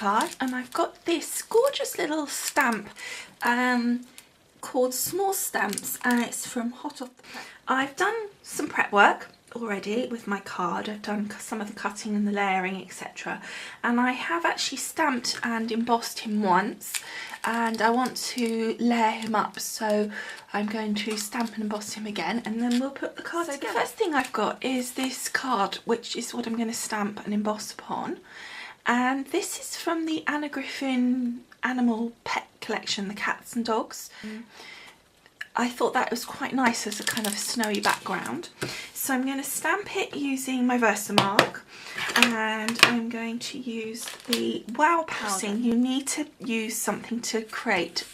card, and I've got this gorgeous little stamp called Small Stamps, and it's from Hot Off the Press. I've done some prep work already with my card. I've done some of the cutting and the layering, etc., and I have actually stamped and embossed him once, and I want to layer him up, so I'm going to stamp and emboss him again, and then we'll put the card together. The first thing I've got is this card, which is what I'm going to stamp and emboss upon, and this is from the Anna Griffin Animal Pet Collection, the cats and dogs. I thought that was quite nice as a kind of snowy background. So I'm going to stamp it using my Versamark, and I'm going to use the Wow powder. You need to use something to create,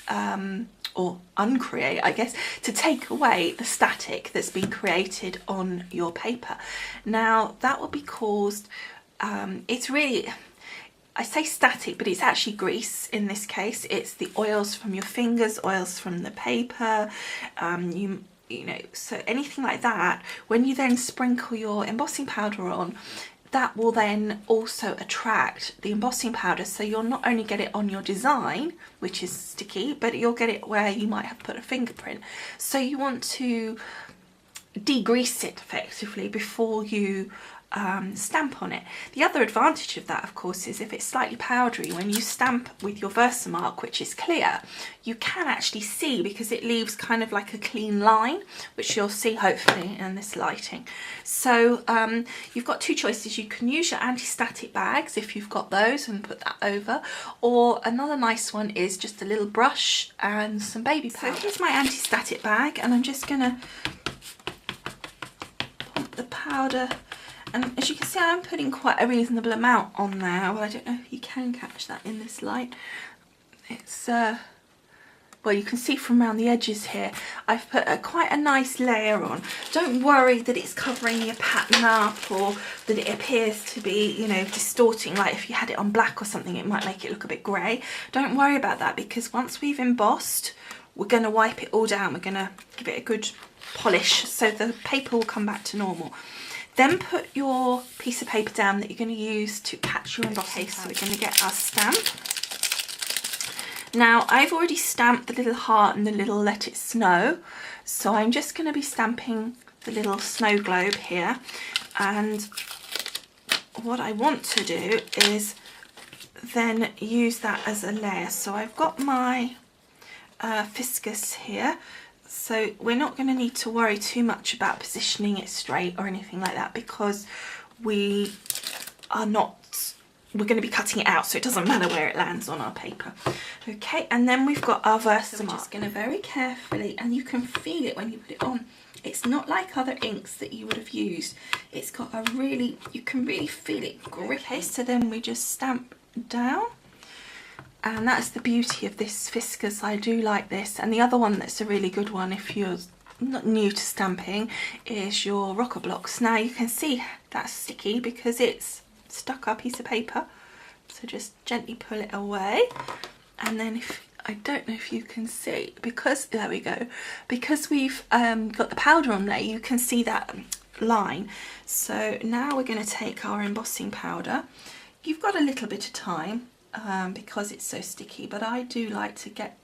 or uncreate, I guess, to take away the static that's been created on your paper. Now that will be caused, it's really, I say static, but it's actually grease in this case. It's the oils from your fingers, oils from the paper, you know, so anything like that. When you then sprinkle your embossing powder on, that will then also attract the embossing powder, so you'll not only get it on your design, which is sticky, but you'll get it where you might have put a fingerprint. So you want to degrease it effectively before you stamp on it. The other advantage of that, of course, is if it's slightly powdery, when you stamp with your Versamark, which is clear, you can actually see, because it leaves kind of like a clean line, which you'll see hopefully in this lighting. So you've got two choices. You can use your anti-static bags if you've got those and put that over, or another nice one is just a little brush and some baby powder. So here's my anti-static bag, and I'm just gonna pump the powder. And as you can see, I'm putting quite a reasonable amount on there. Well, I don't know if you can catch that in this light. It's, well, you can see from around the edges here, I've put quite a nice layer on. Don't worry that it's covering your pattern up, or that it appears to be, you know, distorting. Like if you had it on black or something, it might make it look a bit grey. Don't worry about that, because once we've embossed, we're going to wipe it all down. We're going to give it a good polish, so the paper will come back to normal. Then put your piece of paper down that you're going to use to catch your embossing. So we're going to get our stamp. Now I've already stamped the little heart and the little let it snow, so I'm just going to be stamping the little snow globe here. And what I want to do is then use that as a layer. So I've got my Fiscus here. So we're not going to need to worry too much about positioning it straight or anything like that, because we're going to be cutting it out, so it doesn't matter where it lands on our paper. Okay, and then we've got our Versamark. So we're just going to very carefully, and you can feel it when you put it on. It's not like other inks that you would have used. It's got a really, you can really feel it grip. Okay, so then we just stamp down. And that's the beauty of this Fiscus. I do like this. And the other one that's a really good one if you're not new to stamping is your Rocker Blocks. Now you can see that's sticky because it's stuck our piece of paper. So just gently pull it away. And then I don't know if you can see, because, there we go. Because we've got the powder on there, you can see that line. So now we're going to take our embossing powder. You've got a little bit of time. Because it's so sticky, but I do like to get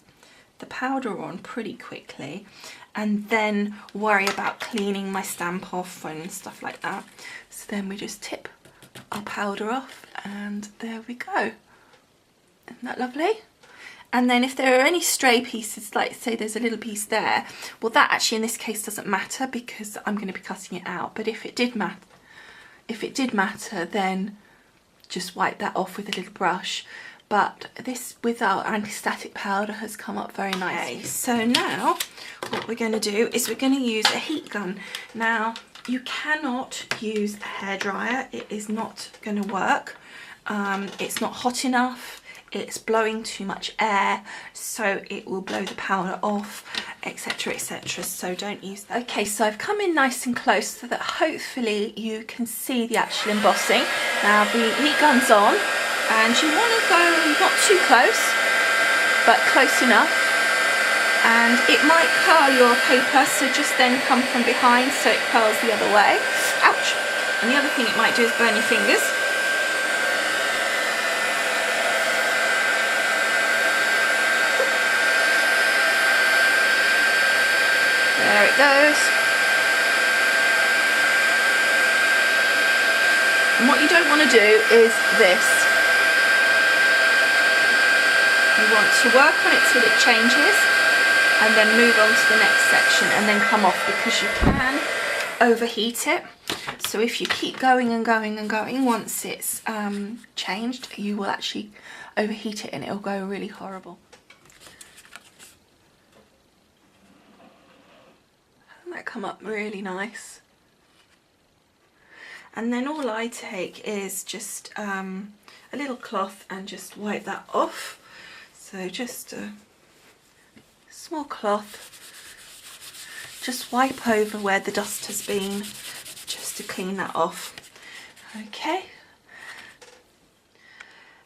the powder on pretty quickly and then worry about cleaning my stamp off and stuff like that. So then we just tip our powder off, and there we go. Isn't that lovely? And then if there are any stray pieces, like say there's a little piece there, well that actually in this case doesn't matter because I'm going to be cutting it out. But if it did matter, then just wipe that off with a little brush. But this, with our anti-static powder, has come up very nicely. Okay, so now what we're going to do is we're going to use a heat gun. Now you cannot use a hairdryer, it is not going to work. It's not hot enough, it's blowing too much air, so it will blow the powder off, etc, etc, so don't use that. Okay, so I've come in nice and close so that hopefully you can see the actual embossing. Now the heat gun's on, and you want to go not too close, but close enough, and it might curl your paper, so just then come from behind so it curls the other way. Ouch! And the other thing it might do is burn your fingers. those. And what you don't want to do is this. You want to work on it till it changes and then move on to the next section and then come off, because you can overheat it. So if you keep going and going and going, once it's changed, you will actually overheat it and it'll go really horrible. Doesn't that come up really nice? And then all I take is just a little cloth and just wipe that off. So just a small cloth, just wipe over where the dust has been, just to clean that off. Okay.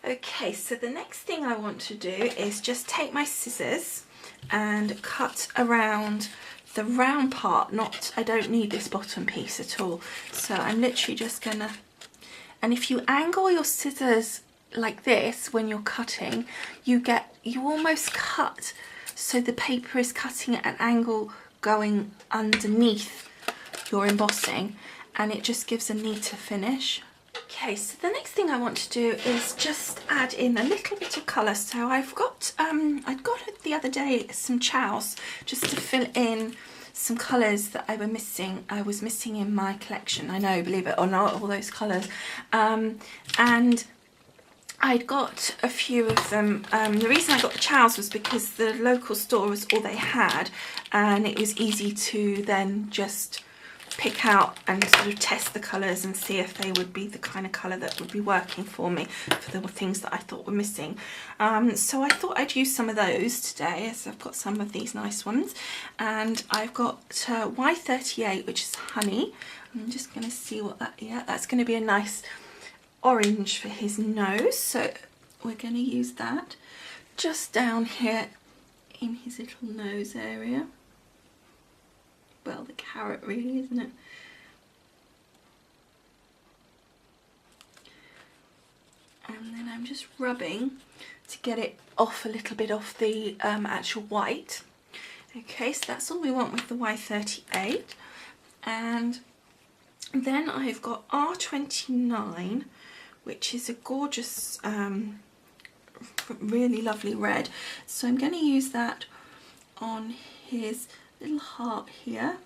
Okay, so the next thing I want to do is just take my scissors and cut around the round part. I don't need this bottom piece at all. So I'm literally just gonna, and if you angle your scissors like this when you're cutting, you almost cut so the paper is cutting at an angle going underneath your embossing, and it just gives a neater finish. Okay, so the next thing I want to do is just add in a little bit of colour. So I've got, I got the other day some chows just to fill in some colours that I was missing in my collection. I know, believe it or not, all those colours. And I'd got a few of them. The reason I got the chows was because the local store was all they had, and it was easy to then just pick out and sort of test the colours and see if they would be the kind of colour that would be working for me for the things that I thought were missing. So I thought I'd use some of those today, as I've got some of these nice ones. And I've got Y38, which is honey. I'm just going to see what that, yeah, that's going to be a nice orange for his nose. So we're going to use that just down here in his little nose area. Well, the carrot really, isn't it? And then I'm just rubbing to get it off a little bit off the actual white. Okay, so that's all we want with the Y38. And then I've got R29, which is a gorgeous, really lovely red. So I'm going to use that on his little heart here.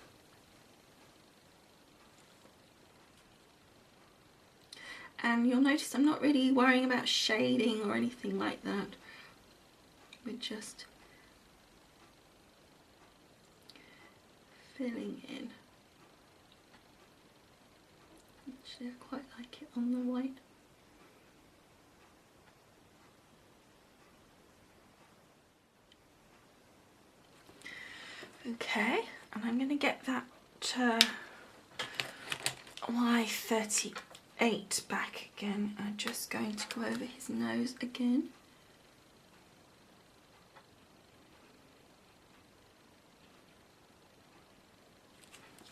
And you'll notice I'm not really worrying about shading or anything like that. We're just filling in. Actually, I quite like it on the white. Okay, and I'm going to get that Y38 back again. I'm just going to go over his nose again.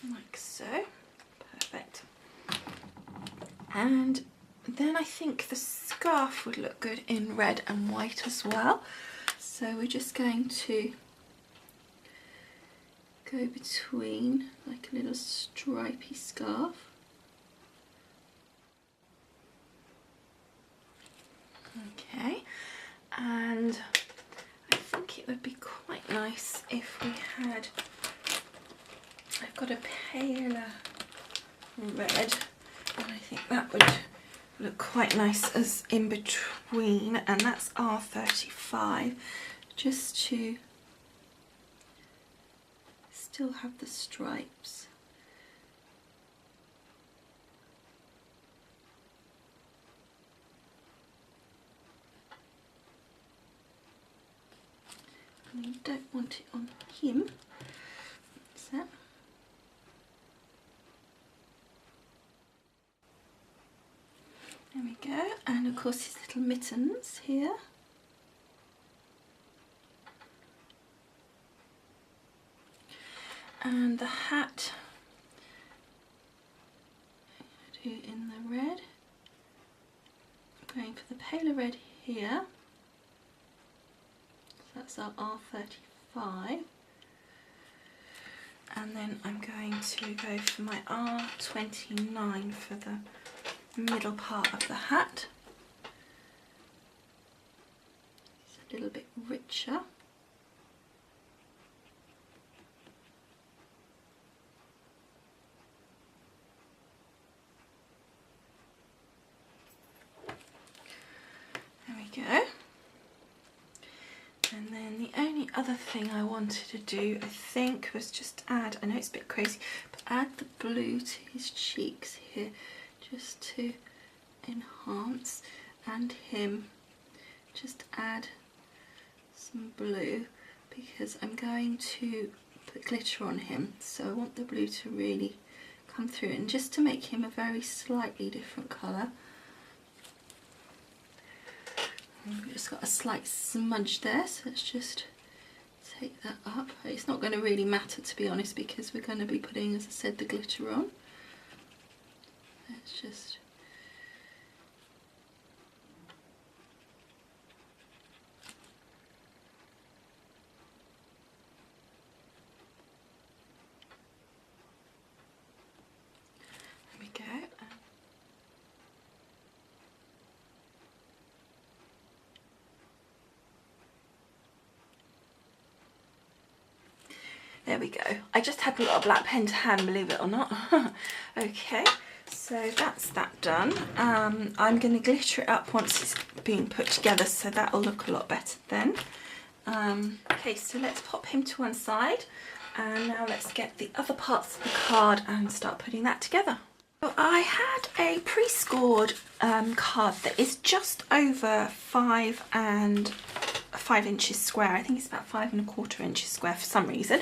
Like so. Perfect. And then I think the scarf would look good in red and white as well. So we're just going to go between like a little stripy scarf. Okay, and I think it would be quite nice if we had, I've got a paler red, and I think that would look quite nice as in between, and that's R35, just to still have the stripes. And you don't want it on him. That's it. There we go, and of course his little mittens here. And the hat, I do in the red. I'm going for the paler red here. So that's our R35. And then I'm going to go for my R29 for the middle part of the hat. It's a little bit richer. There we go. And then the only other thing I wanted to do, I think, was just add, I know it's a bit crazy, but add the blue to his cheeks here, just to enhance, and him, just add some blue, because I'm going to put glitter on him, so I want the blue to really come through, and just to make him a very slightly different colour. We've just got a slight smudge there, so let's just take that up. It's not going to really matter, to be honest, because we're going to be putting, as I said, the glitter on. Let's just... There we go. There we go. I just hadn't got a black pen to hand, believe it or not. Okay, so that's that done. I'm going to glitter it up once it's been put together, so that'll look a lot better then. Okay, so let's pop him to one side, and now let's get the other parts of the card and start putting that together. So I had a pre-scored card that is just over 5 inches square. I think it's about 5¼ inches square for some reason.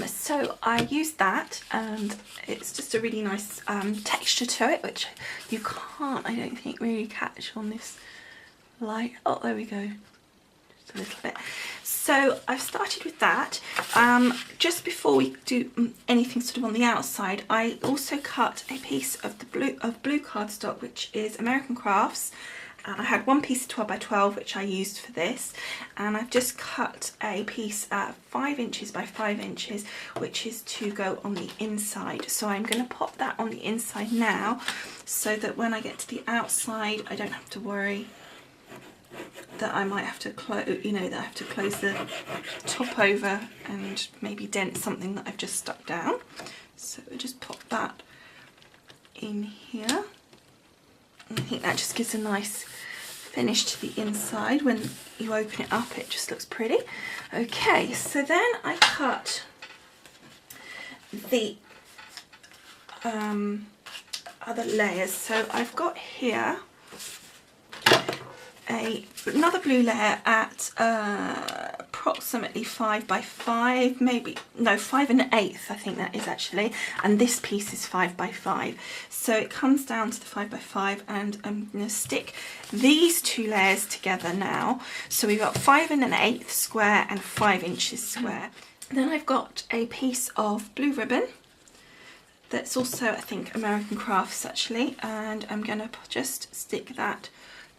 So I used that, and it's just a really nice texture to it, which you can't, I don't think, really catch on this light. Oh, there we go. Just a little bit. So I've started with that. Just before we do anything sort of on the outside, I also cut a piece of the blue cardstock, which is American Crafts. And I had one piece of 12 by 12, which I used for this, and I've just cut a piece at 5 inches by 5 inches, which is to go on the inside. So I'm going to pop that on the inside now, so that when I get to the outside, I don't have to worry that I might have to close, you know, that I have to close the top over and maybe dent something that I've just stuck down. So we'll just pop that in here. I think that just gives a nice finish to the inside. When you open it up, it just looks pretty. Okay, so then I cut the other layers. So I've got here another blue layer at approximately 5 by 5, maybe, no, 5 1/8 I think that is actually, and this piece is 5 by 5. So it comes down to the 5 by 5, and I'm going to stick these two layers together now. So we've got 5 1/8 square and 5 inches square. Then I've got a piece of blue ribbon that's also, I think, American Crafts actually, and I'm going to just stick that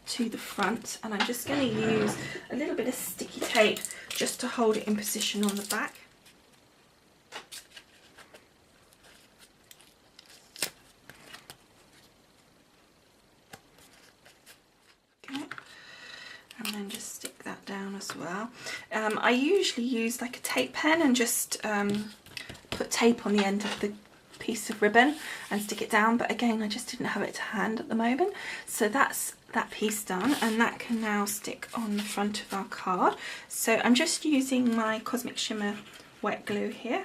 to the front, and I'm just going to use a little bit of sticky tape just to hold it in position on the back. Okay, and then just stick that down as well. I usually use like a tape pen and just put tape on the end of the piece of ribbon and stick it down, but again I just didn't have it to hand at the moment, so that's that piece done, and that can now stick on the front of our card. So I'm just using my Cosmic Shimmer wet glue here,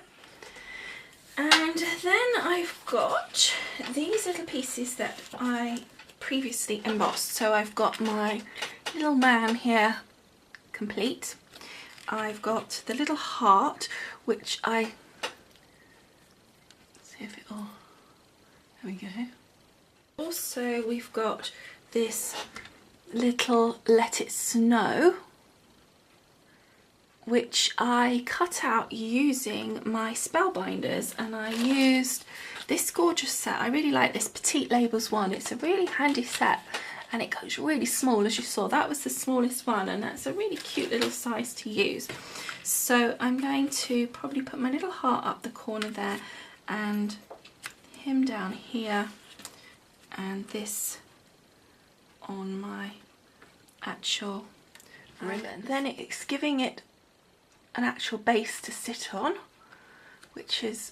and then I've got these little pieces that I previously embossed. So I've got my little man here complete. I've got the little heart, which I see if it all, there we go. Also we've got this little Let It Snow, which I cut out using my spellbinders, and I used this gorgeous set. I really like this Petite Labels one. It's a really handy set, and it goes really small, as you saw. That was the smallest one, and that's a really cute little size to use. So I'm going to probably put my little heart up the corner there, and him down here, and this on my actual ribbon. Then it's giving it an actual base to sit on, which is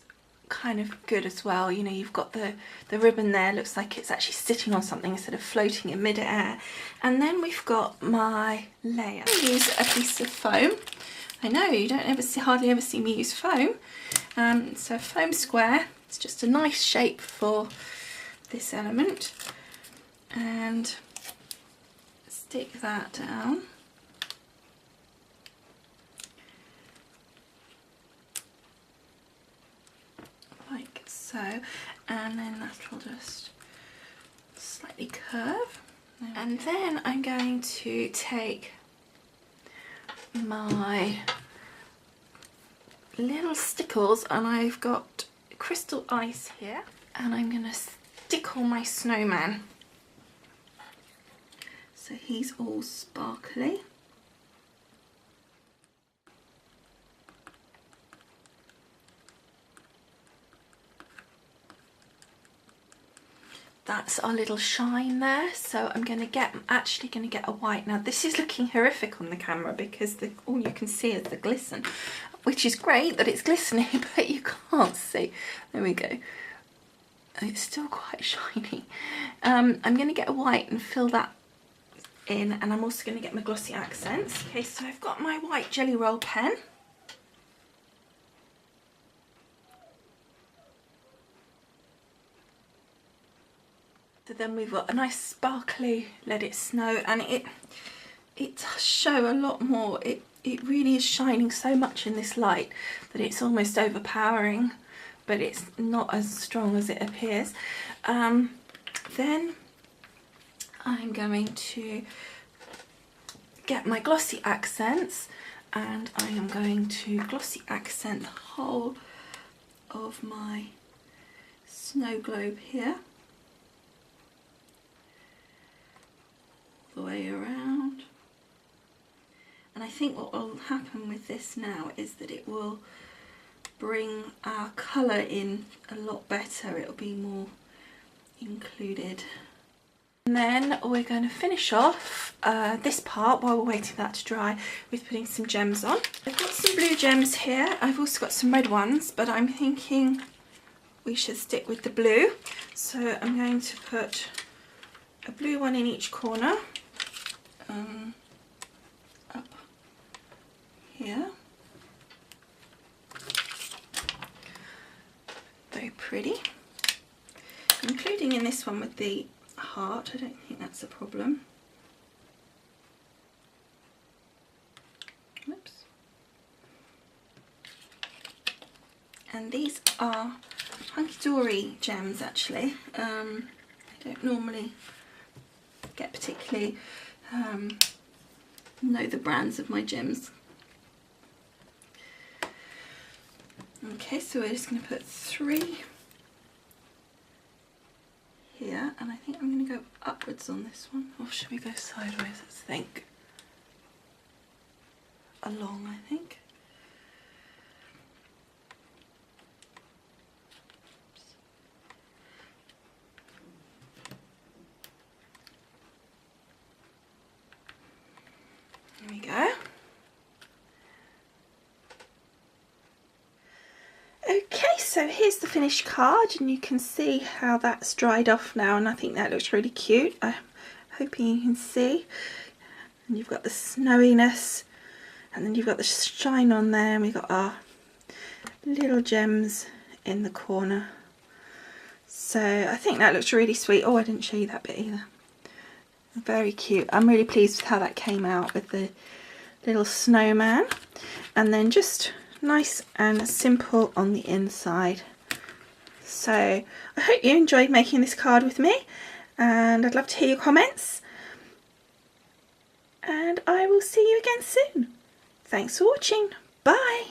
kind of good as well. You know, you've got the ribbon there, looks like it's actually sitting on something instead of floating in mid-air. And then we've got my layer. I use a piece of foam. I know you don't hardly ever see me use foam. So foam square, it's just a nice shape for this element, and stick that down. Like so, and then that will just slightly curve. And then I'm going to take my little stickles, and I've got crystal ice here, and I'm going to stickle my snowman. So he's all sparkly. That's our little shine there. So I'm actually going to get a white. Now this is looking horrific on the camera because all you can see is the glisten, which is great that it's glistening, but you can't see. There we go. It's still quite shiny. I'm going to get a white and fill that in, and I'm also going to get my glossy accents. Okay, so I've got my white Jelly Roll pen. So then we've got a nice sparkly Let It Snow, and it does show a lot more. It really is shining so much in this light that it's almost overpowering, but it's not as strong as it appears. Then I'm going to get my glossy accents, and I am going to glossy accent the whole of my snow globe here, the way around. And I think what will happen with this now is that it will bring our colour in a lot better. It'll be more included. And then we're going to finish off this part while we're waiting for that to dry with putting some gems on. I've got some blue gems here. I've also got some red ones, but I'm thinking we should stick with the blue. So I'm going to put a blue one in each corner. Up here. Very pretty. Including in this one with the heart, I don't think that's a problem. Whoops. And these are Hunky Dory gems actually. I don't normally get particularly know the brands of my gems. Okay, so we're just going to put 3 here, and I think I'm going to go upwards on this one. Or should we go sideways? Let's think. Along, I think. There we go. Okay, so here's the finished card, and you can see how that's dried off now, and I think that looks really cute. I'm hoping you can see. And you've got the snowiness, and then you've got the shine on there, and we've got our little gems in the corner. So I think that looks really sweet. Oh, I didn't show you that bit either. Very cute. I'm really pleased with how that came out with the little snowman, and then just nice and simple on the inside. So I hope you enjoyed making this card with me, and I'd love to hear your comments, and I will see you again soon. Thanks for watching. Bye.